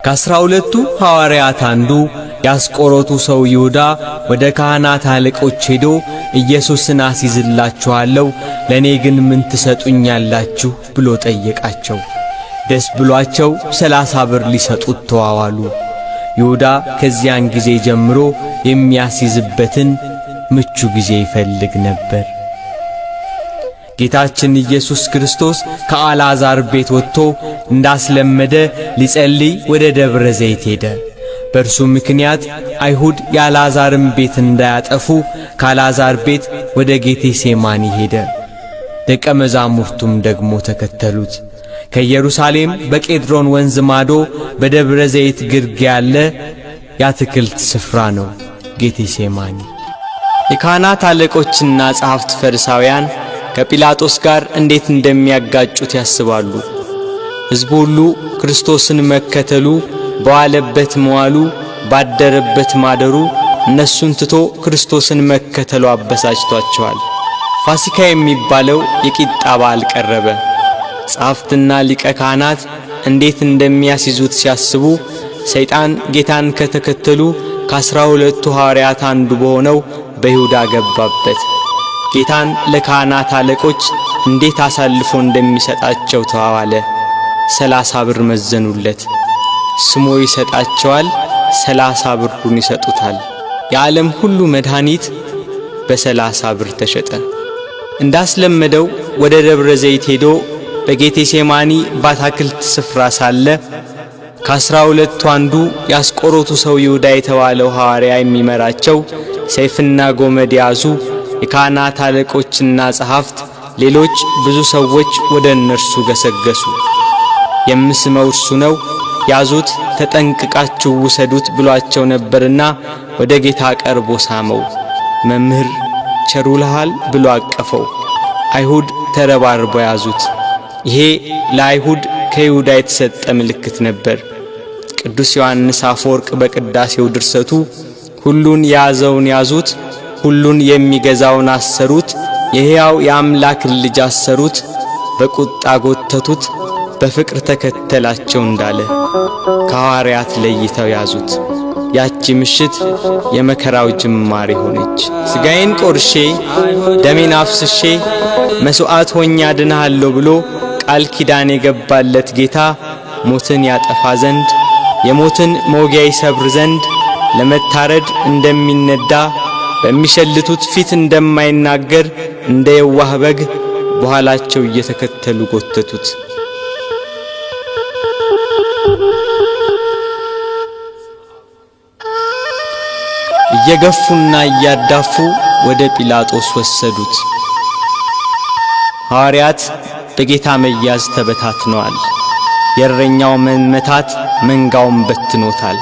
ከ12ቱ ሐዋርያት አንዱ ያስቆሮቱ ሰው ይሁዳ ወደ ካህናት አለቆች ሄዶ ኢየሱስን አስይዝላችኋለሁ፣ ለኔ ግን ምን ትሰጡኛላችሁ ብሎ ጠየቃቸው። ደስ ብሏቸው 30 ብር ሊሰጡት ተዋዋሉ። ይሁዳ ከዚያን ጊዜ ጀምሮ የሚያስይዝበትን ምቹ ጊዜ ይፈልግ ነበር። ጌታችን ኢየሱስ ክርስቶስ ከአልዓዛር ቤት ወጥቶ እንዳስለመደ ሊጸልይ ወደ ደብረ ዘይት ሄደ። በእርሱ ምክንያት አይሁድ የአልዓዛርን ቤት እንዳያጠፉ ከአልዓዛር ቤት ወደ ጌቴሴማኒ ሄደ። ደቀ መዛሙርቱም ደግሞ ተከተሉት። ከኢየሩሳሌም በቄድሮን ወንዝ ማዶ በደብረ ዘይት ግርጌ ያለ የአትክልት ስፍራ ነው ጌቴሴማኒ። የካህናት አለቆችና ጸሐፍት ፈሪሳውያን ከጲላጦስ ጋር እንዴት እንደሚያጋጩት ያስባሉ። ሕዝቡ ሁሉ ክርስቶስን መከተሉ፣ በዋለበት መዋሉ፣ ባደረበት ማደሩ እነሱን ትቶ ክርስቶስን መከተሉ አበሳጭቷቸዋል። ፋሲካ የሚባለው የቂጣ በዓል ቀረበ። ጸሐፍትና ሊቀ ካህናት እንዴት እንደሚያስይዙት ሲያስቡ ሰይጣን ጌታን ከተከተሉ ከ12ቱ ሐዋርያት አንዱ በሆነው በይሁዳ ገባበት። ጌታን ለካህናት አለቆች እንዴት አሳልፎ እንደሚሰጣቸው ተዋዋለ። 30 ብር መዘኑለት። ስሞ ይሰጣቸዋል፣ 30 ብሩን ይሰጡታል። የዓለም ሁሉ መድኃኒት በ30 ብር ተሸጠ። እንዳስለመደው ወደ ደብረ ዘይት ሄዶ በጌቴሴማኒ በአትክልት ስፍራ ሳለ ከ12ቱ አንዱ ያስቆሮቱ ሰው ይሁዳ የተባለው ሐዋርያ የሚመራቸው ሰይፍና ጎመድ ያዙ የካህናት አለቆችና ጸሐፍት፣ ሌሎች ብዙ ሰዎች ወደ እነርሱ ገሰገሱ። የምስመው እርሱ ነው፣ ያዙት፣ ተጠንቅቃችሁ ውሰዱት ብሏቸው ነበርና ወደ ጌታ ቀርቦ ሳመው። መምህር ቸሩልሃል ብሎ አቀፈው። አይሁድ ተረባርበው ያዙት። ይሄ ለአይሁድ ከይሁዳ የተሰጠ ምልክት ነበር። ቅዱስ ዮሐንስ አፈወርቅ በቅዳሴው ድርሰቱ ሁሉን የያዘውን ያዙት፣ ሁሉን የሚገዛውን አሰሩት፣ የሕያው የአምላክን ልጅ አሰሩት፣ በቁጣ ጎተቱት፣ በፍቅር ተከተላቸው እንዳለ ከሐዋርያት ለይተው ያዙት። ያቺ ምሽት የመከራው ጅማሬ ሆነች። ሥጋዬን ቆርሼ ደሜን አፍስሼ መሥዋዕት ሆኜ አድንሃለሁ ብሎ ቃል ኪዳን የገባለት ጌታ ሞትን ያጠፋ ዘንድ የሞትን መውጊያ ይሰብር ዘንድ ለመታረድ እንደሚነዳ በሚሸልቱት ፊት እንደማይናገር እንደ የዋህ በግ በኋላቸው እየተከተሉ ጎተቱት። እየገፉና እያዳፉ ወደ ጲላጦስ ወሰዱት። ሐዋርያት በጌታ መያዝ ተበታትነዋል። የእረኛው መመታት መንጋውን በትኖታል።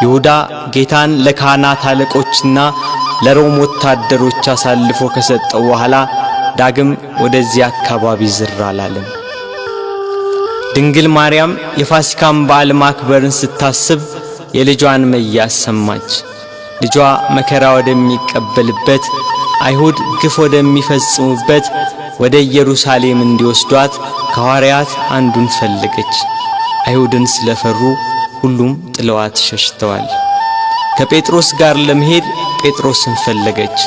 ይሁዳ ጌታን ለካህናት አለቆችና ለሮም ወታደሮች አሳልፎ ከሰጠው በኋላ ዳግም ወደዚህ አካባቢ ዝር አላለም። ድንግል ማርያም የፋሲካን በዓል ማክበርን ስታስብ የልጇን መያዝ ሰማች። ልጇ መከራ ወደሚቀበልበት፣ አይሁድ ግፍ ወደሚፈጽሙበት ወደ ኢየሩሳሌም እንዲወስዷት ከሐዋርያት አንዱን ፈለገች። አይሁድን ስለፈሩ ሁሉም ጥለዋት ሸሽተዋል። ከጴጥሮስ ጋር ለመሄድ ጴጥሮስን ፈለገች።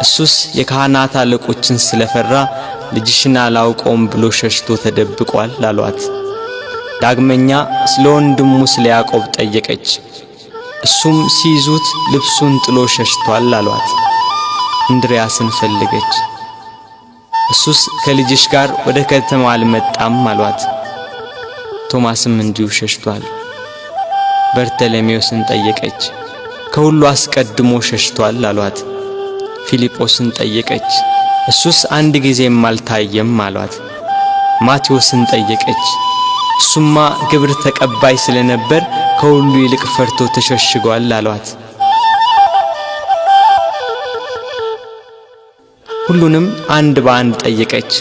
እሱስ የካህናት አለቆችን ስለፈራ ልጅሽን አላውቀውም ብሎ ሸሽቶ ተደብቋል አሏት። ዳግመኛ ስለ ወንድሙ ስለ ያዕቆብ ጠየቀች። እሱም ሲይዙት ልብሱን ጥሎ ሸሽቷል አሏት። እንድርያስን ፈለገች። እሱስ ከልጅሽ ጋር ወደ ከተማ አልመጣም አሏት። ቶማስም እንዲሁ ሸሽቷል። በርተሎሜዎስን ጠየቀች። ከሁሉ አስቀድሞ ሸሽቷል አሏት። ፊልጶስን ጠየቀች። እሱስ አንድ ጊዜም አልታየም አሏት። ማቴዎስን ጠየቀች። እሱማ ግብር ተቀባይ ስለነበር ከሁሉ ይልቅ ፈርቶ ተሸሽጓል አሏት። ሁሉንም አንድ በአንድ ጠየቀች።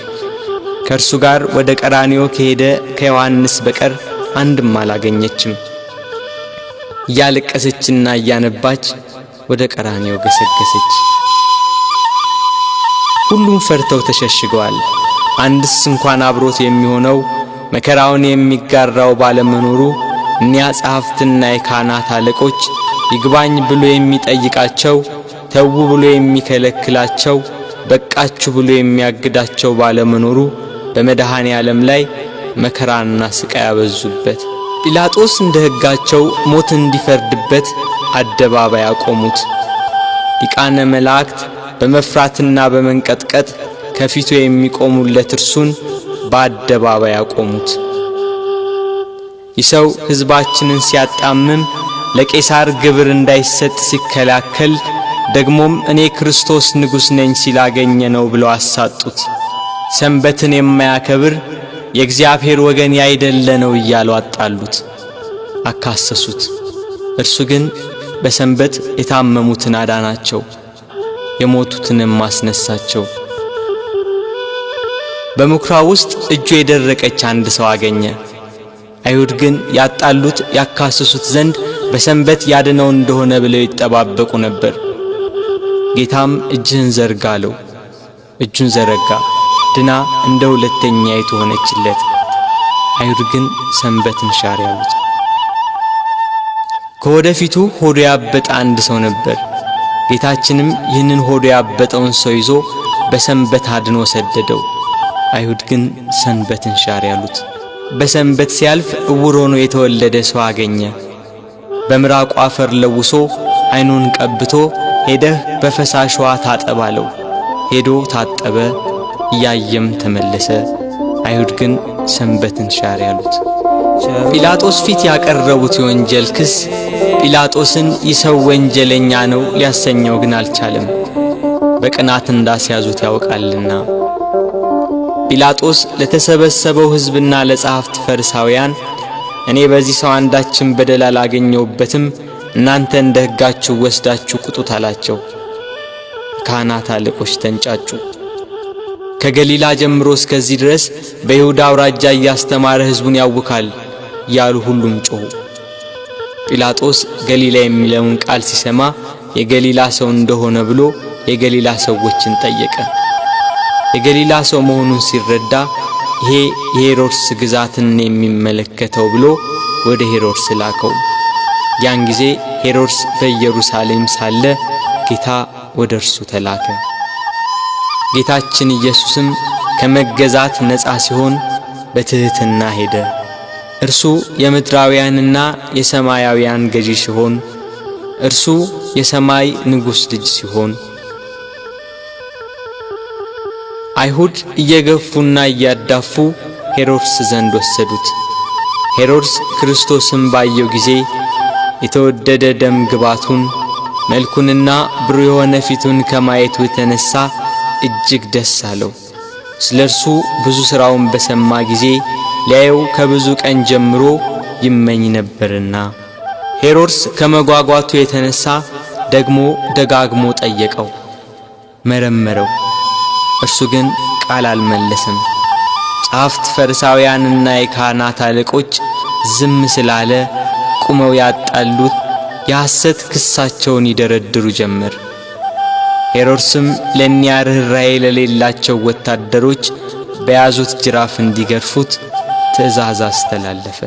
ከእርሱ ጋር ወደ ቀራንዮ ከሄደ ከዮሐንስ በቀር አንድም አላገኘችም። እያለቀሰችና እያነባች ወደ ቀራንዮ ገሰገሰች። ሁሉም ፈርተው ተሸሽገዋል። አንድስ እንኳን አብሮት የሚሆነው መከራውን የሚጋራው ባለመኖሩ እኒያ ጸሐፍትና የካህናት አለቆች ይግባኝ ብሎ የሚጠይቃቸው፣ ተዉ ብሎ የሚከለክላቸው፣ በቃችሁ ብሎ የሚያግዳቸው ባለመኖሩ በመድኃኔ ዓለም ላይ መከራና ስቃይ ያበዙበት። ጲላጦስ እንደ ሕጋቸው ሞት እንዲፈርድበት አደባባይ አቆሙት። ሊቃነ መላእክት በመፍራትና በመንቀጥቀጥ ከፊቱ የሚቆሙለት እርሱን በአደባባይ አቆሙት። ይህ ሰው ሕዝባችንን ሲያጣምም፣ ለቄሳር ግብር እንዳይሰጥ ሲከላከል፣ ደግሞም እኔ ክርስቶስ ንጉሥ ነኝ ሲላገኘ ነው ብለው አሳጡት። ሰንበትን የማያከብር የእግዚአብሔር ወገን ያይደለ ነው እያሉ አጣሉት፣ አካሰሱት። እርሱ ግን በሰንበት የታመሙትን አዳናቸው፣ የሞቱትንም አስነሳቸው። በምኵራብ ውስጥ እጁ የደረቀች አንድ ሰው አገኘ። አይሁድ ግን ያጣሉት ያካሰሱት ዘንድ በሰንበት ያድነው እንደሆነ ብለው ይጠባበቁ ነበር። ጌታም እጅህን ዘርጋ አለው። እጁን ዘረጋ፣ ድና እንደ ሁለተኛይቱ ሆነችለት። አይሁድ ግን ሰንበትን ሻር ያሉት። ከወደፊቱ ሆዱ ያበጠ አንድ ሰው ነበር። ጌታችንም ይህንን ሆዱ ያበጠውን ሰው ይዞ በሰንበት አድኖ ሰደደው። አይሁድ ግን ሰንበትን ሻር ያሉት። በሰንበት ሲያልፍ ዕውር ሆኖ የተወለደ ሰው አገኘ። በምራቁ አፈር ለውሶ ዓይኑን ቀብቶ ሄደህ በፈሳሽ ውሃ ታጠብ አለው። ሄዶ ታጠበ፣ እያየም ተመለሰ። አይሁድ ግን ሰንበትን ሻር ያሉት። ጲላጦስ ፊት ያቀረቡት የወንጀል ክስ ጲላጦስን ይህ ሰው ወንጀለኛ ነው ሊያሰኘው ግን አልቻለም፣ በቅናት እንዳስያዙት ያውቃልና። ጲላጦስ ለተሰበሰበው ሕዝብና ለጸሐፍት ፈሪሳውያን እኔ በዚህ ሰው አንዳችን በደል አላገኘሁበትም፣ እናንተ እንደ ሕጋችሁ ወስዳችሁ ቁጡት አላቸው። ካህናት አለቆች ተንጫጩ። ከገሊላ ጀምሮ እስከዚህ ድረስ በይሁዳ አውራጃ እያስተማረ ሕዝቡን ያውካል ያሉ ሁሉም ጮኹ። ጲላጦስ ገሊላ የሚለውን ቃል ሲሰማ የገሊላ ሰው እንደሆነ ብሎ የገሊላ ሰዎችን ጠየቀ። የገሊላ ሰው መሆኑን ሲረዳ ይሄ የሄሮድስ ግዛትን የሚመለከተው ብሎ ወደ ሄሮድስ ላከው። ያን ጊዜ ሄሮድስ በኢየሩሳሌም ሳለ ጌታ ወደ እርሱ ተላከ። ጌታችን ኢየሱስም ከመገዛት ነፃ ሲሆን በትሕትና ሄደ። እርሱ የምድራውያንና የሰማያውያን ገዢ ሲሆን፣ እርሱ የሰማይ ንጉሥ ልጅ ሲሆን፣ አይሁድ እየገፉና እያዳፉ ሄሮድስ ዘንድ ወሰዱት። ሄሮድስ ክርስቶስን ባየው ጊዜ የተወደደ ደም ግባቱን መልኩንና ብሩህ የሆነ ፊቱን ከማየቱ የተነሳ እጅግ ደስ አለው። ስለ እርሱ ብዙ ሥራውን በሰማ ጊዜ ሊያየው ከብዙ ቀን ጀምሮ ይመኝ ነበርና። ሄሮድስ ከመጓጓቱ የተነሳ ደግሞ ደጋግሞ ጠየቀው፣ መረመረው። እርሱ ግን ቃል አልመለሰም። ጸሐፍት ፈሪሳውያንና የካህናት አለቆች ዝም ስላለ ቁመው ያጣሉት የሐሰት ክሳቸውን ይደረድሩ ጀመር። ሄሮድስም ለእኒያ ርኅራኄ ለሌላቸው ወታደሮች በያዙት ጅራፍ እንዲገርፉት ትእዛዝ አስተላለፈ።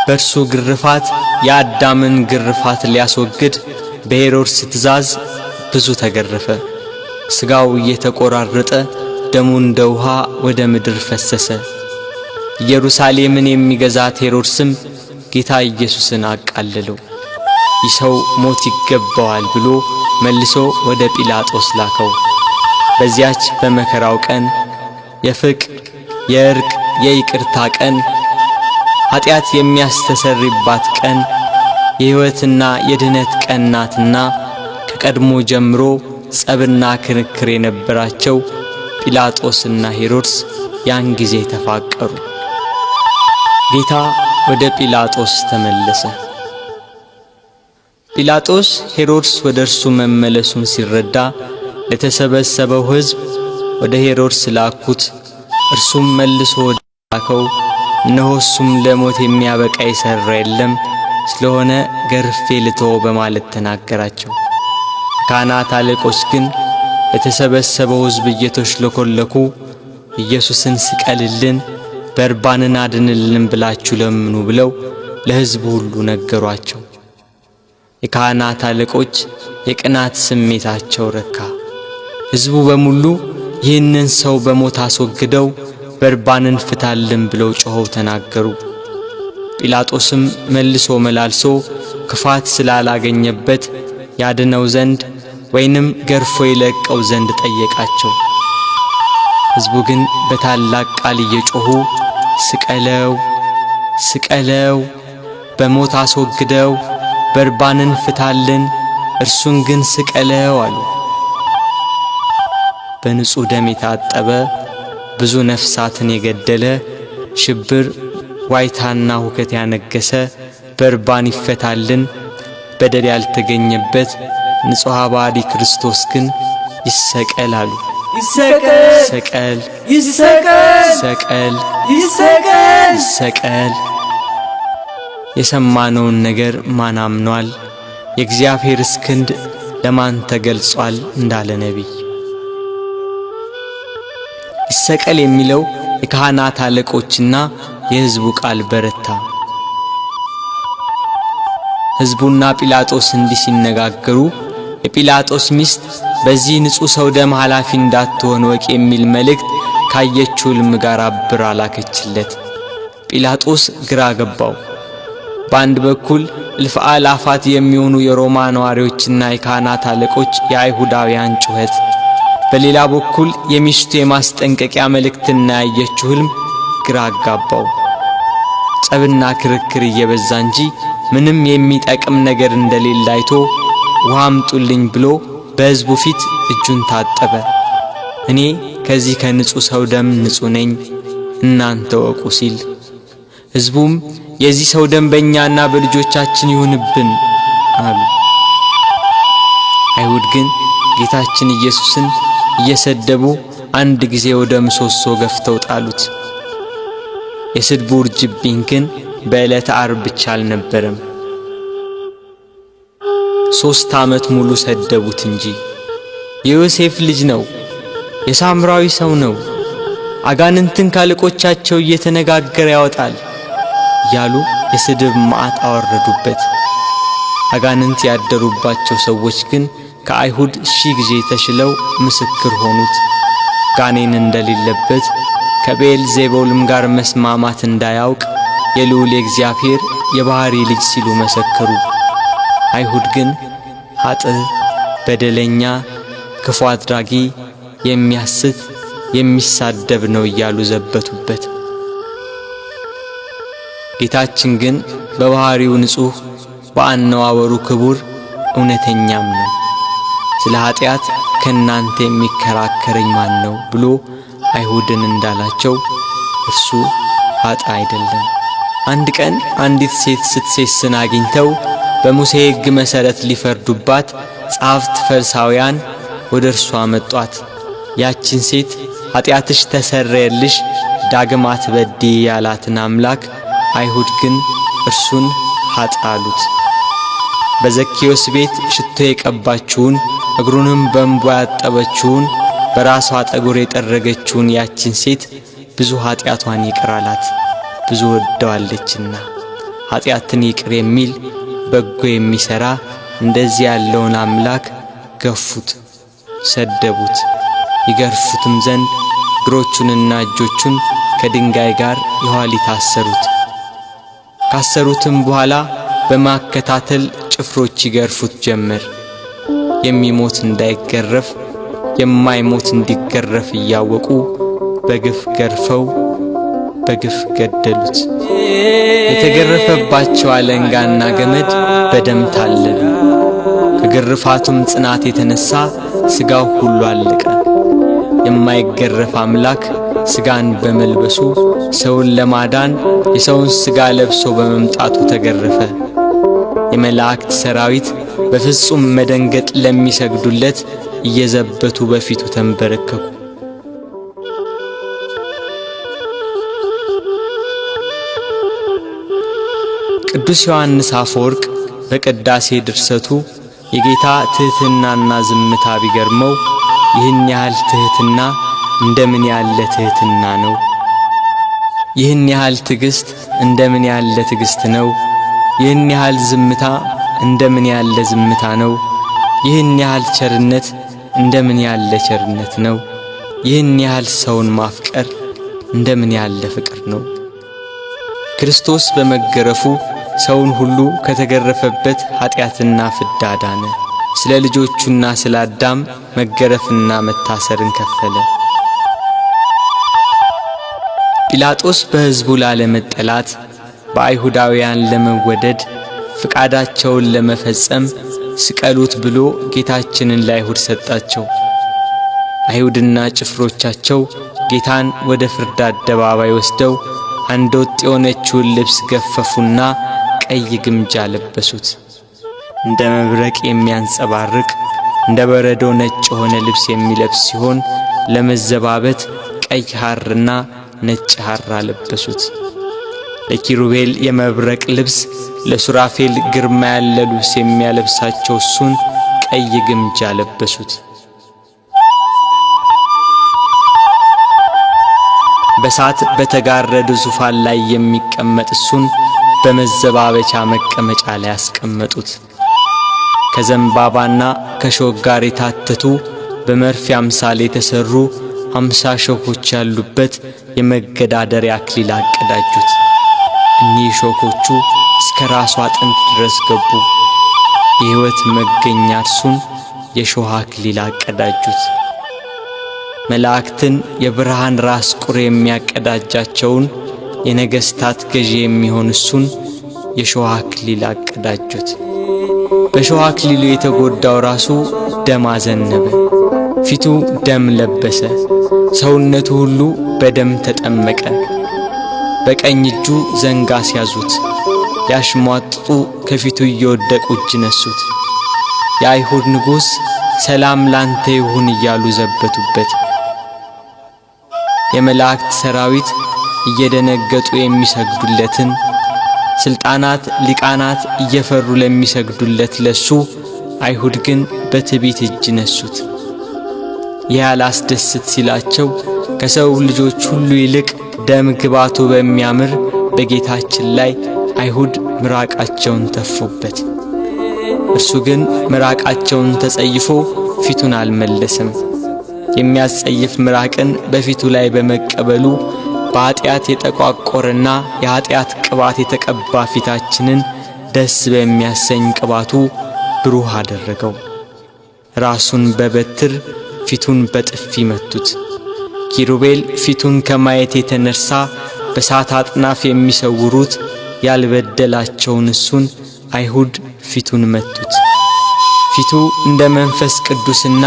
በእርሱ ግርፋት የአዳምን ግርፋት ሊያስወግድ በሄሮድስ ትእዛዝ ብዙ ተገረፈ። ሥጋው እየተቆራረጠ ደሙ እንደ ውሃ ወደ ምድር ፈሰሰ። ኢየሩሳሌምን የሚገዛት ሄሮድስም ጌታ ኢየሱስን አቃለለው። ይህ ሰው ሞት ይገባዋል ብሎ መልሶ ወደ ጲላጦስ ላከው። በዚያች በመከራው ቀን የፍቅር የእርቅ የይቅርታ ቀን፣ ኃጢአት የሚያስተሰርይባት ቀን፣ የሕይወትና የድኅነት ቀን ናትና ከቀድሞ ጀምሮ ጸብና ክርክር የነበራቸው ጲላጦስና ሄሮድስ ያን ጊዜ ተፋቀሩ። ጌታ ወደ ጲላጦስ ተመለሰ። ጲላጦስ ሄሮድስ ወደ እርሱ መመለሱን ሲረዳ ለተሰበሰበው ሕዝብ ወደ ሄሮድስ ላኩት። እርሱም መልሶ ወደ ላከው እነሆ እሱም ለሞት የሚያበቃ የሠራ የለም፣ ስለሆነ ገርፌ ልተወው በማለት ተናገራቸው። ካህናት አለቆች ግን የተሰበሰበው ሕዝብ እየተሽለኮለኩ ኢየሱስን ስቀልልን፣ በርባንን አድንልን ብላችሁ ለምኑ ብለው ለሕዝቡ ሁሉ ነገሯቸው። የካህናት አለቆች የቅናት ስሜታቸው ረካ። ሕዝቡ በሙሉ ይህንን ሰው በሞት አስወግደው በርባንን ፍታልን ብለው ጮኸው ተናገሩ። ጲላጦስም መልሶ መላልሶ ክፋት ስላላገኘበት ያድነው ዘንድ ወይንም ገርፎ ይለቀው ዘንድ ጠየቃቸው። ሕዝቡ ግን በታላቅ ቃል እየጮኹ ስቀለው፣ ስቀለው፣ በሞት አስወግደው፣ በርባንን ፍታልን፣ እርሱን ግን ስቀለው አሉ። በንጹሕ ደም የታጠበ ብዙ ነፍሳትን የገደለ ሽብር ዋይታና ሁከት ያነገሰ በርባን ይፈታልን፣ በደል ያልተገኘበት ንጹሕ ባዲ ክርስቶስ ግን ይሰቀል አሉ። ይሰቀል፣ ይሰቀል፣ ይሰቀል፣ ይሰቀል፣ ይሰቀል። የሰማነውን ነገር ማን አምኗል? የእግዚአብሔርስ ክንድ ለማን ተገልጿል? እንዳለ ነቢይ ይሰቀል የሚለው የካህናት አለቆችና የሕዝቡ ቃል በረታ። ሕዝቡና ጲላጦስ እንዲህ ሲነጋገሩ የጲላጦስ ሚስት በዚህ ንጹሕ ሰው ደም ኃላፊ እንዳትሆን ወቅ የሚል መልእክት ካየችው ሕልም ጋር አብራ ላከችለት። ጲላጦስ ግራ ገባው። በአንድ በኩል እልፍ አእላፋት የሚሆኑ የሮማ ነዋሪዎችና የካህናት አለቆች የአይሁዳውያን ጩኸት፣ በሌላ በኩል የሚስቱ የማስጠንቀቂያ መልእክትና ያየችው ሕልም ግራ አጋባው። ጸብና ክርክር እየበዛ እንጂ ምንም የሚጠቅም ነገር እንደሌለ አይቶ ውሃ አምጡልኝ ብሎ በሕዝቡ ፊት እጁን ታጠበ። እኔ ከዚህ ከንጹሕ ሰው ደም ንጹሕ ነኝ፣ እናንተ ወቁ ሲል፣ ሕዝቡም የዚህ ሰው ደም በእኛና በልጆቻችን ይሁንብን አሉ። አይሁድ ግን ጌታችን ኢየሱስን እየሰደቡ አንድ ጊዜ ወደ ምሰሶ ገፍተው ጣሉት። የስድቡ ውርጅብኝ ግን በዕለተ ዓርብ ብቻ አልነበረም። 3 ዓመት ሙሉ ሰደቡት እንጂ። የዮሴፍ ልጅ ነው፣ የሳምራዊ ሰው ነው፣ አጋንንትን ካለቆቻቸው እየተነጋገረ ያወጣል እያሉ የስድብ መዓት አወረዱበት። አጋንንት ያደሩባቸው ሰዎች ግን ከአይሁድ 1000 ጊዜ ተሽለው ምስክር ሆኑት። ጋኔን እንደሌለበት ከቤልዜቡልም ጋር መስማማት እንዳያውቅ የልዑል እግዚአብሔር የባሕሪ ልጅ ሲሉ መሰከሩ። አይሁድ ግን ኃጥእ፣ በደለኛ፣ ክፉ አድራጊ፣ የሚያስት፣ የሚሳደብ ነው እያሉ ዘበቱበት። ጌታችን ግን በባሕሪው ንጹሕ፣ በአነዋወሩ ክቡር፣ እውነተኛም ነው። ስለ ኃጢአት ከእናንተ የሚከራከረኝ ማን ነው ብሎ አይሁድን እንዳላቸው እርሱ ኃጥእ አይደለም። አንድ ቀን አንዲት ሴት ስትሴስን አግኝተው በሙሴ ሕግ መሠረት ሊፈርዱባት ጸሐፍት ፈሪሳውያን ወደ እርሷ መጧት። ያችን ሴት ኃጢአትሽ ተሰረየልሽ፣ ዳግም አትበድዪ ያላትን አምላክ አይሁድ ግን እርሱን ኃጥእ አሉት። በዘኬዎስ ቤት ሽቶ የቀባችውን እግሩንም በእንባ ያጠበችውን በራሷ ጠጉር የጠረገችውን ያችን ሴት ብዙ ኃጢአቷን ይቅር አላት፣ ብዙ ወደዋለችና። ኃጢአትን ይቅር የሚል በጎ የሚሠራ እንደዚህ ያለውን አምላክ ገፉት፣ ሰደቡት። ይገርፉትም ዘንድ እግሮቹንና እጆቹን ከድንጋይ ጋር የኋሊት አሰሩት። ካሰሩትም በኋላ በማከታተል ጭፍሮች ይገርፉት ጀመር። የሚሞት እንዳይገረፍ የማይሞት እንዲገረፍ እያወቁ በግፍ ገርፈው በግፍ ገደሉት። የተገረፈባቸው አለንጋና ገመድ በደም ታለሉ። ከግርፋቱም ጽናት የተነሳ ሥጋው ሁሉ አለቀ። የማይገረፍ አምላክ ሥጋን በመልበሱ ሰውን ለማዳን የሰውን ሥጋ ለብሶ በመምጣቱ ተገረፈ። የመላእክት ሰራዊት በፍጹም መደንገጥ ለሚሰግዱለት እየዘበቱ በፊቱ ተንበረከኩ። ቅዱስ ዮሐንስ አፈወርቅ በቅዳሴ ድርሰቱ የጌታ ትሕትናና ዝምታ ቢገርመው ይህን ያህል ትሕትና እንደምን ያለ ትሕትና ነው! ይህን ያህል ትዕግሥት እንደምን ያለ ትዕግሥት ነው! ይህን ያህል ዝምታ እንደምን ያለ ዝምታ ነው? ይህን ያህል ቸርነት እንደምን ያለ ቸርነት ነው? ይህን ያህል ሰውን ማፍቀር እንደምን ያለ ፍቅር ነው? ክርስቶስ በመገረፉ ሰውን ሁሉ ከተገረፈበት ኃጢአትና ፍዳ ዳነ። ስለ ልጆቹና ስለ አዳም መገረፍና መታሰርን ከፈለ። ጲላጦስ በሕዝቡ ላለመጠላት በአይሁዳውያን ለመወደድ ፍቃዳቸውን ለመፈጸም ስቀሉት ብሎ ጌታችንን ለአይሁድ ሰጣቸው። አይሁድና ጭፍሮቻቸው ጌታን ወደ ፍርድ አደባባይ ወስደው አንድ ወጥ የሆነችውን ልብስ ገፈፉና ቀይ ግምጃ ለበሱት። እንደ መብረቅ የሚያንጸባርቅ እንደ በረዶ ነጭ የሆነ ልብስ የሚለብስ ሲሆን ለመዘባበት ቀይ ሐርና ነጭ ሐር አለበሱት። ለኪሩቤል የመብረቅ ልብስ፣ ለሱራፌል ግርማ ያለ ልብስ የሚያለብሳቸው እሱን ቀይ ግምጃ ለበሱት። በሳት በተጋረደ ዙፋን ላይ የሚቀመጥ እሱን በመዘባበቻ መቀመጫ ላይ ያስቀመጡት። ከዘንባባና ከሾህ ጋር የታተቱ በመርፌ አምሳል የተሰሩ 50 ሾኮች ያሉበት የመገዳደሪያ አክሊል አቀዳጁት። እኒህ ሾኮቹ እስከ ራሱ አጥንት ድረስ ገቡ። የሕይወት መገኛ እርሱን የሾህ አክሊል አቀዳጁት። መላእክትን የብርሃን ራስ ቁር የሚያቀዳጃቸውን የነገሥታት ገዢ የሚሆን እሱን የሾህ አክሊል አቀዳጁት። በሾህ አክሊሉ የተጎዳው ራሱ ደም አዘነበ፣ ፊቱ ደም ለበሰ፣ ሰውነቱ ሁሉ በደም ተጠመቀ። በቀኝ እጁ ዘንግ አስያዙት፣ ያሽሟጥጡ ከፊቱ እየወደቁ እጅ ነሱት። የአይሁድ ንጉሥ ሰላም ላንተ ይሁን እያሉ ዘበቱበት። የመላእክት ሰራዊት እየደነገጡ የሚሰግዱለትን፣ ስልጣናት ሊቃናት እየፈሩ ለሚሰግዱለት ለሱ አይሁድ ግን በትዕቢት እጅ ነሱት። ያላስደስት ሲላቸው ከሰው ልጆች ሁሉ ይልቅ ደም ግባቱ በሚያምር በጌታችን ላይ አይሁድ ምራቃቸውን ተፉበት። እርሱ ግን ምራቃቸውን ተጸይፎ ፊቱን አልመለሰም። የሚያስጸይፍ ምራቅን በፊቱ ላይ በመቀበሉ በኃጢአት የተቋቆረና የኃጢአት ቅባት የተቀባ ፊታችንን ደስ በሚያሰኝ ቅባቱ ብሩህ አደረገው። ራሱን በበትር ፊቱን በጥፊ መቱት። ኪሩቤል ፊቱን ከማየት የተነሳ በሳት አጥናፍ የሚሰውሩት ያልበደላቸውን እሱን አይሁድ ፊቱን መቱት። ፊቱ እንደ መንፈስ ቅዱስና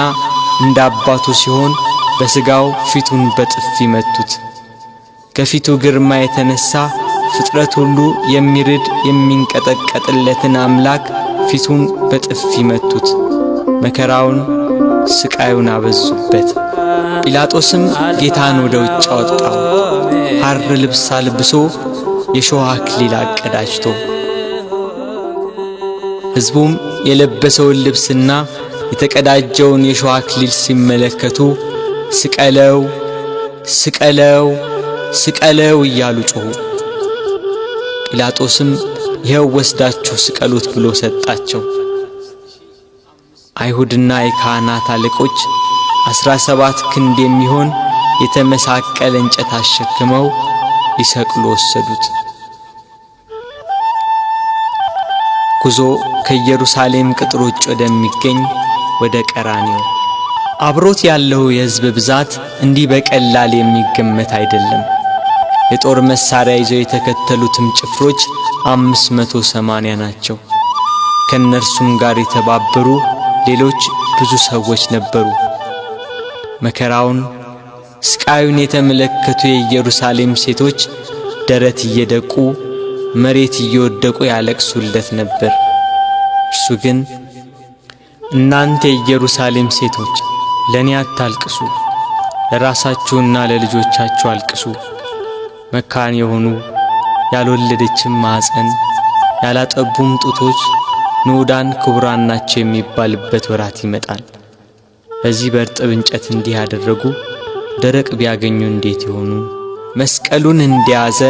እንደ አባቱ ሲሆን በሥጋው ፊቱን በጥፊ መቱት። ከፊቱ ግርማ የተነሳ ፍጥረት ሁሉ የሚርድ የሚንቀጠቀጥለትን አምላክ ፊቱን በጥፊ መቱት። መከራውን ስቃዩን አበዙበት። ጲላጦስም ጌታን ወደ ውጭ አወጣው፣ ሐር ልብስ አልብሶ የሾህ አክሊል አቀዳጅቶ። ሕዝቡም የለበሰውን ልብስና የተቀዳጀውን የሾህ አክሊል ሲመለከቱ ስቀለው ስቀለው ስቀለው እያሉ ጮኹ። ጲላጦስም ይኸው ወስዳችሁ ስቀሉት ብሎ ሰጣቸው። አይሁድና የካህናት አለቆች 17 ክንድ የሚሆን የተመሳቀለ እንጨት አሸክመው ሊሰቅሉ ወሰዱት። ጉዞ ከኢየሩሳሌም ቅጥር ውጭ ወደሚገኝ ወደ ቀራንዮ። አብሮት ያለው የሕዝብ ብዛት እንዲህ በቀላል የሚገመት አይደለም። የጦር መሳሪያ ይዘው የተከተሉትም ጭፍሮች 580 ናቸው። ከነርሱም ጋር የተባበሩ ሌሎች ብዙ ሰዎች ነበሩ። መከራውን ስቃዩን የተመለከቱ የኢየሩሳሌም ሴቶች ደረት እየደቁ መሬት እየወደቁ ያለቅሱለት ነበር። እርሱ ግን እናንተ የኢየሩሳሌም ሴቶች ለኔ አታልቅሱ፣ ለራሳችሁና ለልጆቻችሁ አልቅሱ። መካን የሆኑ ያልወለደችም ማኅፀን ያላጠቡም ጡቶች ንዑዳን ክቡራን ናቸው የሚባልበት ወራት ይመጣል። በዚህ በእርጥብ እንጨት እንዲህ ያደረጉ ደረቅ ቢያገኙ እንዴት ይሆኑ? መስቀሉን እንደያዘ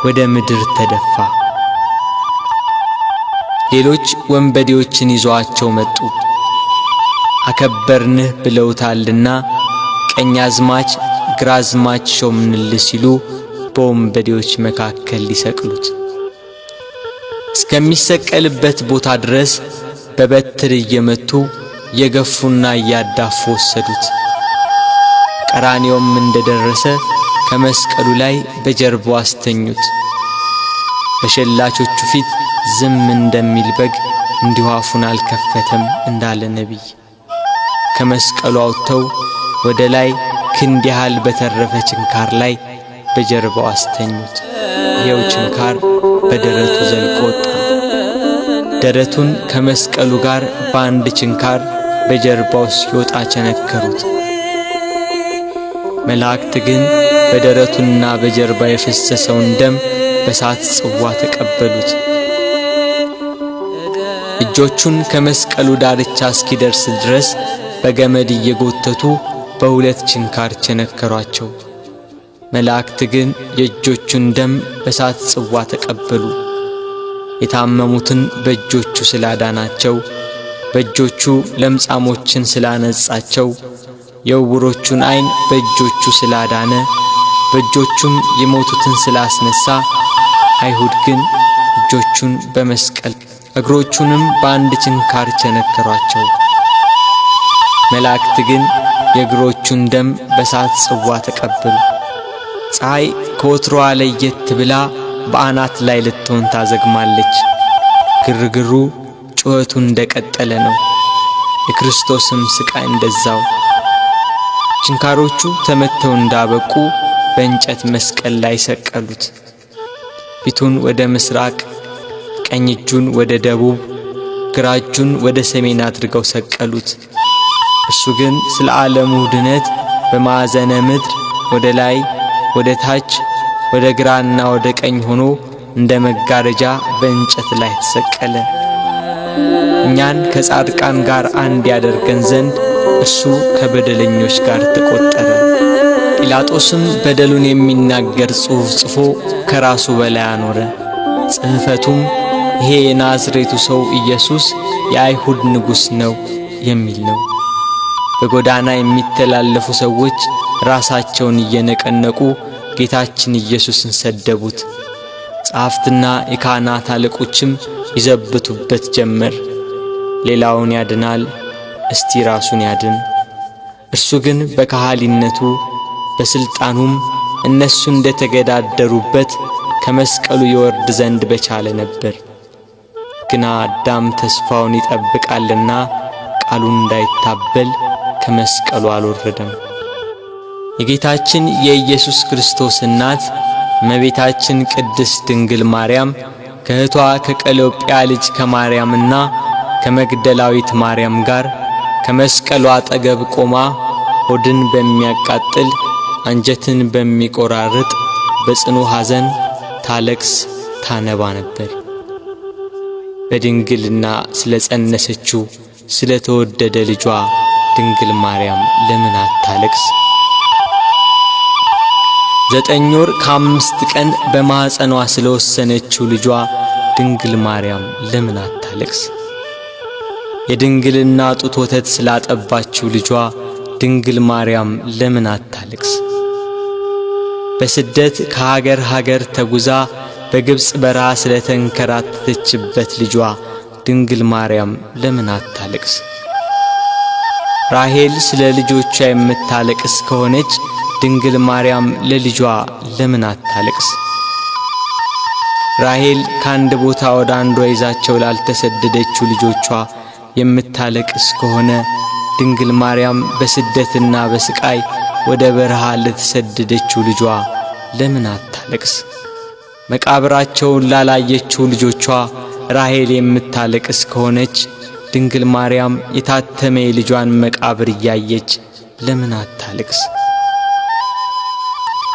ወደ ምድር ተደፋ። ሌሎች ወንበዴዎችን ይዘዋቸው መጡ። አከበርንህ ብለውታልና ቀኛዝማች ግራዝማች ሾምንልህ ሲሉ በወንበዴዎች መካከል ሊሰቅሉት እስከሚሰቀልበት ቦታ ድረስ በበትር እየመቱ የገፉና እያዳፉ ወሰዱት። ቀራንዮም እንደደረሰ ከመስቀሉ ላይ በጀርባው አስተኙት። በሸላቾቹ ፊት ዝም እንደሚል በግ እንዲሁ አፉን አልከፈተም እንዳለ ነቢይ ከመስቀሉ አውጥተው ወደ ላይ ክንድ ያህል በተረፈ ችንካር ላይ በጀርባው አስተኙት። ይኸው ችንካር በደረቱ ዘልቆ ወጣ። ደረቱን ከመስቀሉ ጋር በአንድ ችንካር በጀርባው ሲወጣ ቸነከሩት። መላእክት ግን በደረቱና በጀርባ የፈሰሰውን ደም በሳት ጽዋ ተቀበሉት። እጆቹን ከመስቀሉ ዳርቻ እስኪደርስ ድረስ በገመድ እየጎተቱ በሁለት ችንካር ቸነከሯቸው። መላእክት ግን የእጆቹን ደም በሳት ጽዋ ተቀበሉ። የታመሙትን በእጆቹ ስላዳናቸው፣ በእጆቹ ለምጻሞችን ስላነጻቸው፣ የዕውሮቹን ዓይን በእጆቹ ስላዳነ፣ በእጆቹም የሞቱትን ስላስነሳ፣ አይሁድ ግን እጆቹን በመስቀል እግሮቹንም በአንድ ችንካር ቸነከሯቸው። መላእክት ግን የእግሮቹን ደም በሳት ጽዋ ተቀበሉ። ፀሐይ ከወትሮዋ ለየት ብላ በአናት ላይ ልትሆን ታዘግማለች። ግርግሩ ጩኸቱ እንደቀጠለ ነው። የክርስቶስም ስቃይ እንደዛው። ችንካሮቹ ተመተው እንዳበቁ በእንጨት መስቀል ላይ ሰቀሉት። ፊቱን ወደ ምስራቅ፣ ቀኝ እጁን ወደ ደቡብ፣ ግራ እጁን ወደ ሰሜን አድርገው ሰቀሉት። እሱ ግን ስለ ዓለሙ ድነት በማዕዘነ ምድር ወደ ላይ ወደ ታች ወደ ግራና ወደ ቀኝ ሆኖ እንደ መጋረጃ በእንጨት ላይ ተሰቀለ። እኛን ከጻድቃን ጋር አንድ ያደርገን ዘንድ እሱ ከበደለኞች ጋር ተቆጠረ። ጲላጦስም በደሉን የሚናገር ጽሑፍ ጽፎ ከራሱ በላይ አኖረ። ጽሕፈቱም ይሄ የናዝሬቱ ሰው ኢየሱስ የአይሁድ ንጉሥ ነው የሚል ነው። በጎዳና የሚተላለፉ ሰዎች ራሳቸውን እየነቀነቁ ጌታችን ኢየሱስን ሰደቡት። ጸሐፍትና የካህናት አለቆችም ይዘብቱበት ጀመር። ሌላውን ያድናል፣ እስቲ ራሱን ያድን። እርሱ ግን በካህሊነቱ በስልጣኑም እነሱ እንደተገዳደሩበት ከመስቀሉ ይወርድ ዘንድ በቻለ ነበር። ግና አዳም ተስፋውን ይጠብቃልና ቃሉን እንዳይታበል ከመስቀሉ አልወረደም። የጌታችን የኢየሱስ ክርስቶስ እናት እመቤታችን ቅድስት ድንግል ማርያም ከእህቷ ከቀሎጵያ ልጅ ከማርያምና ከመግደላዊት ማርያም ጋር ከመስቀሉ አጠገብ ቆማ ሆድን በሚያቃጥል አንጀትን በሚቆራርጥ በጽኑ ሐዘን ታለቅስ ታነባ ነበር። በድንግልና ስለጸነሰችው ስለተወደደ ልጇ ድንግል ማርያም ለምን አታለቅስ? 9 ወር ከ5 ቀን በማኅፀኗ ስለወሰነችው ልጇ ድንግል ማርያም ለምን አታለቅስ? የድንግልና ጡት ወተት ስላጠባችው ልጇ ድንግል ማርያም ለምን አታለቅስ? በስደት ከሀገር ሀገር ተጉዛ በግብጽ በረሃ ስለተንከራተተችበት ልጇ ድንግል ማርያም ለምን አታለቅስ? ራሔል ስለ ልጆቿ የምታለቅስ ከሆነች ድንግል ማርያም ለልጇ ለምን አታለቅስ? ራሔል ከአንድ ቦታ ወደ አንዷ ይዛቸው ላልተሰደደችው ልጆቿ የምታለቅስ ከሆነ ድንግል ማርያም በስደትና በስቃይ ወደ በረሃ ለተሰደደችው ልጇ ለምን አታለቅስ? መቃብራቸውን ላላየችው ልጆቿ ራሔል የምታለቅስ ከሆነች ድንግል ማርያም የታተመ የልጇን መቃብር እያየች ለምን አታለቅስ?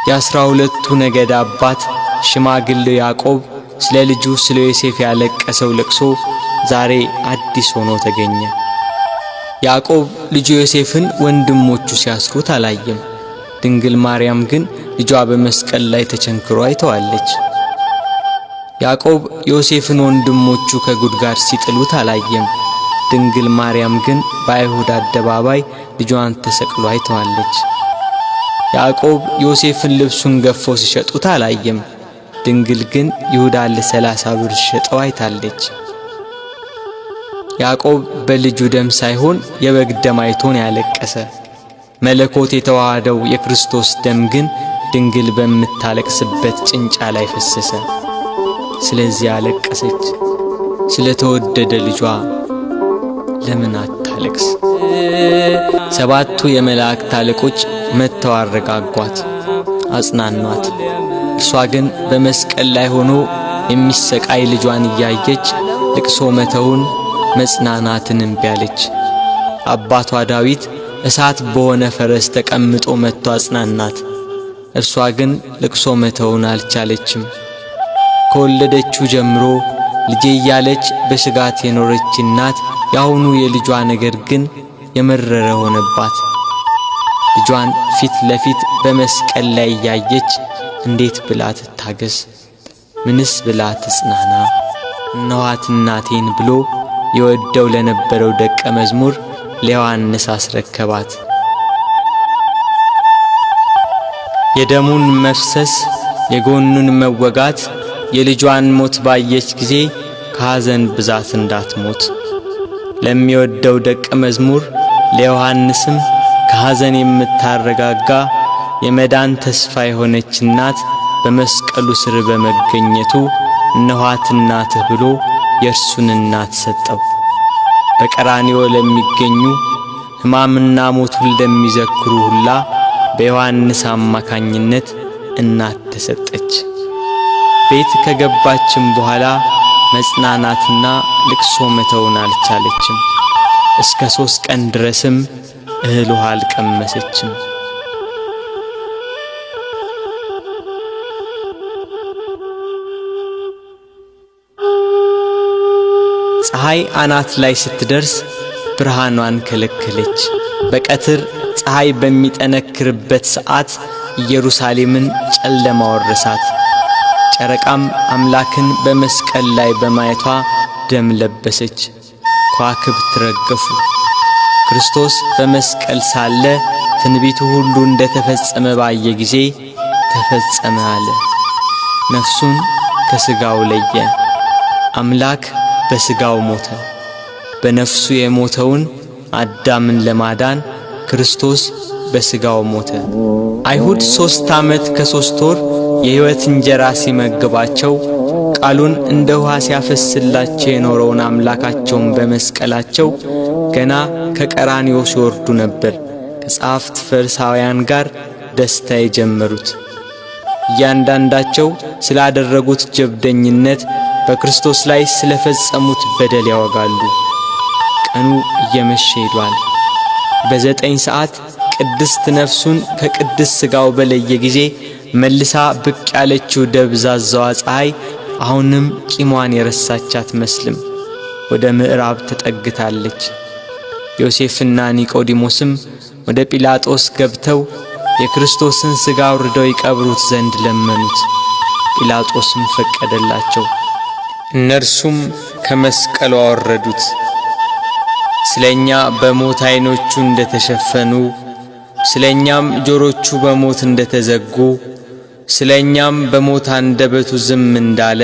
የ12ቱ ነገድ አባት ሽማግሌው ያዕቆብ ስለ ልጁ ስለ ዮሴፍ ያለቀሰው ለቅሶ ዛሬ አዲስ ሆኖ ተገኘ። ያዕቆብ ልጁ ዮሴፍን ወንድሞቹ ሲያስሩት አላየም። ድንግል ማርያም ግን ልጇ በመስቀል ላይ ተቸንክሮ አይተዋለች። ያዕቆብ ዮሴፍን ወንድሞቹ ከጉድጓድ ሲጥሉት አላየም። ድንግል ማርያም ግን በአይሁድ አደባባይ ልጇን ተሰቅሎ አይተዋለች። ያዕቆብ ዮሴፍን ልብሱን ገፈው ሲሸጡት አላየም። ድንግል ግን ይሁዳን ለ30 ብር ሸጠው አይታለች። ያዕቆብ በልጁ ደም ሳይሆን የበግ ደም አይቶን ያለቀሰ። መለኮት የተዋሃደው የክርስቶስ ደም ግን ድንግል በምታለቅስበት ጭንጫ ላይ ፈሰሰ። ስለዚህ አለቀሰች። ስለተወደደ ልጇ ለምን አታለቅስ? 7ቱ የመላእክት አለቆች መጥተው አረጋጓት፣ አጽናኗት። እርሷ ግን በመስቀል ላይ ሆኖ የሚሰቃይ ልጇን እያየች ልቅሶ መተውን መጽናናትን እምቢ አለች። አባቷ ዳዊት እሳት በሆነ ፈረስ ተቀምጦ መጥቶ አጽናናት። እርሷ ግን ልቅሶ መተውን አልቻለችም። ከወለደችው ጀምሮ ልጄ እያለች በስጋት የኖረች እናት ያሁኑ የልጇ ነገር ግን የመረረ ሆነባት። ልጇን ፊት ለፊት በመስቀል ላይ እያየች እንዴት ብላ ትታገስ? ምንስ ብላ ትጽናና? እነኋት እናቴን ብሎ የወደው ለነበረው ደቀ መዝሙር ለዮሐንስ አስረከባት። የደሙን መፍሰስ የጎኑን መወጋት የልጇን ሞት ባየች ጊዜ ከሐዘን ብዛት እንዳትሞት ለሚወደው ደቀ መዝሙር ለዮሐንስም ከሐዘን የምታረጋጋ የመዳን ተስፋ የሆነች እናት በመስቀሉ ስር በመገኘቱ እነኋት እናትህ ብሎ የእርሱን እናት ሰጠው። በቀራንዮ ለሚገኙ ሕማምና ሞቱን ለሚዘክሩ ሁላ በዮሐንስ አማካኝነት እናት ተሰጠች። ቤት ከገባችም በኋላ መጽናናትና ልቅሶ መተውን አልቻለችም። እስከ 3 ቀን ድረስም እህል ውሃ አልቀመሰችም። ፀሐይ አናት ላይ ስትደርስ ብርሃኗን ከለከለች። በቀትር ፀሐይ በሚጠነክርበት ሰዓት ኢየሩሳሌምን ጨለማ ወረሳት። ጨረቃም አምላክን በመስቀል ላይ በማየቷ ደም ለበሰች። ከዋክብት ረገፉ። ክርስቶስ በመስቀል ሳለ ትንቢቱ ሁሉ እንደተፈጸመ ባየ ጊዜ ተፈጸመ አለ። ነፍሱን ከሥጋው ለየ። አምላክ በሥጋው ሞተ። በነፍሱ የሞተውን አዳምን ለማዳን ክርስቶስ በሥጋው ሞተ። አይሁድ 3 ዓመት ከ3 ወር የሕይወት እንጀራ ሲመግባቸው ቃሉን እንደ ውሃ ሲያፈስላቸው የኖረውን አምላካቸውን በመስቀላቸው ገና ከቀራንዮ ሲወርዱ ነበር ከጸሐፍት ፈሪሳውያን ጋር ደስታ የጀመሩት። እያንዳንዳቸው ስላደረጉት ጀብደኝነት በክርስቶስ ላይ ስለፈጸሙት በደል ያወጋሉ። ቀኑ እየመሸ ሄዷል። በ9 ሰዓት ቅድስት ነፍሱን ከቅድስ ሥጋው በለየ ጊዜ መልሳ ብቅ ያለችው ደብዛዛዋ ፀሐይ አሁንም ቂሟን የረሳች አትመስልም። ወደ ምዕራብ ተጠግታለች። ዮሴፍና ኒቆዲሞስም ወደ ጲላጦስ ገብተው የክርስቶስን ሥጋ አውርደው ይቀብሩት ዘንድ ለመኑት። ጲላጦስም ፈቀደላቸው። እነርሱም ከመስቀሉ አወረዱት። ስለኛ በሞት ዓይኖቹ እንደተሸፈኑ፣ ስለኛም ጆሮቹ በሞት እንደተዘጉ፣ ስለኛም በሞት አንደበቱ ዝም እንዳለ፣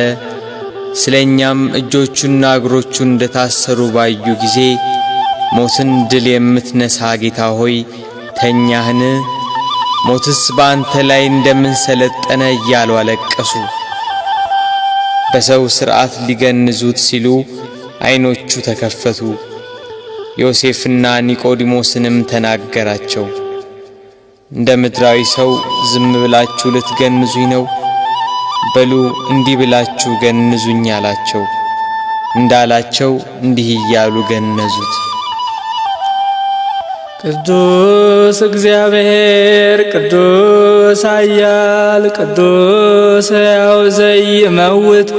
ስለኛም እጆቹና እግሮቹ እንደታሰሩ ባዩ ጊዜ ሞትን ድል የምትነሳ ጌታ ሆይ ተኛህን? ሞትስ በአንተ ላይ እንደምን ሰለጠነ እያሉ አለቀሱ። በሰው ሥርዓት ሊገንዙት ሲሉ ዓይኖቹ ተከፈቱ። ዮሴፍና ኒቆዲሞስንም ተናገራቸው። እንደ ምድራዊ ሰው ዝም ብላችሁ ልትገንዙኝ ነው? በሉ እንዲህ ብላችሁ ገንዙኝ አላቸው። እንዳላቸው እንዲህ እያሉ ገነዙት። ቅዱስ እግዚአብሔር ቅዱስ ኃያል ቅዱስ ሕያው ዘይመውት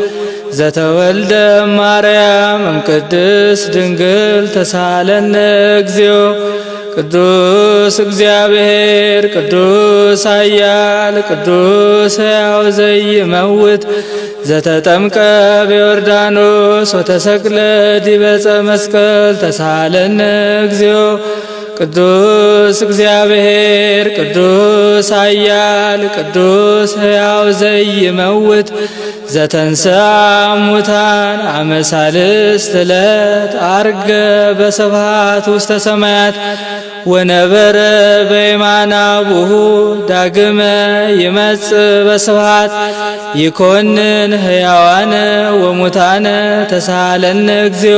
ዘተወልደ ማርያም እምቅድስት ድንግል ተሳለነ እግዚኦ ቅዱስ እግዚአብሔር ቅዱስ ኃያል ቅዱስ ሕያው ዘይመውት ዘተጠምቀ በዮርዳኖስ ወተሰቅለ ዲበ ዕፀ መስቀል ተሳሃለነ እግዚኦ። ቅዱስ እግዚአብሔር ቅዱስ ኃያል ቅዱስ ሕያው ዘይመውት ዘተንሥአ እሙታን አመ ሣልስት ዕለት ዐርገ በስብሐት ውስተ ሰማያት ወነበረ በየማነ አቡሁ ዳግመ ይመጽእ በስብሐት ይኰንን ሕያዋነ ወሙታነ ተሳሃለነ እግዚኦ።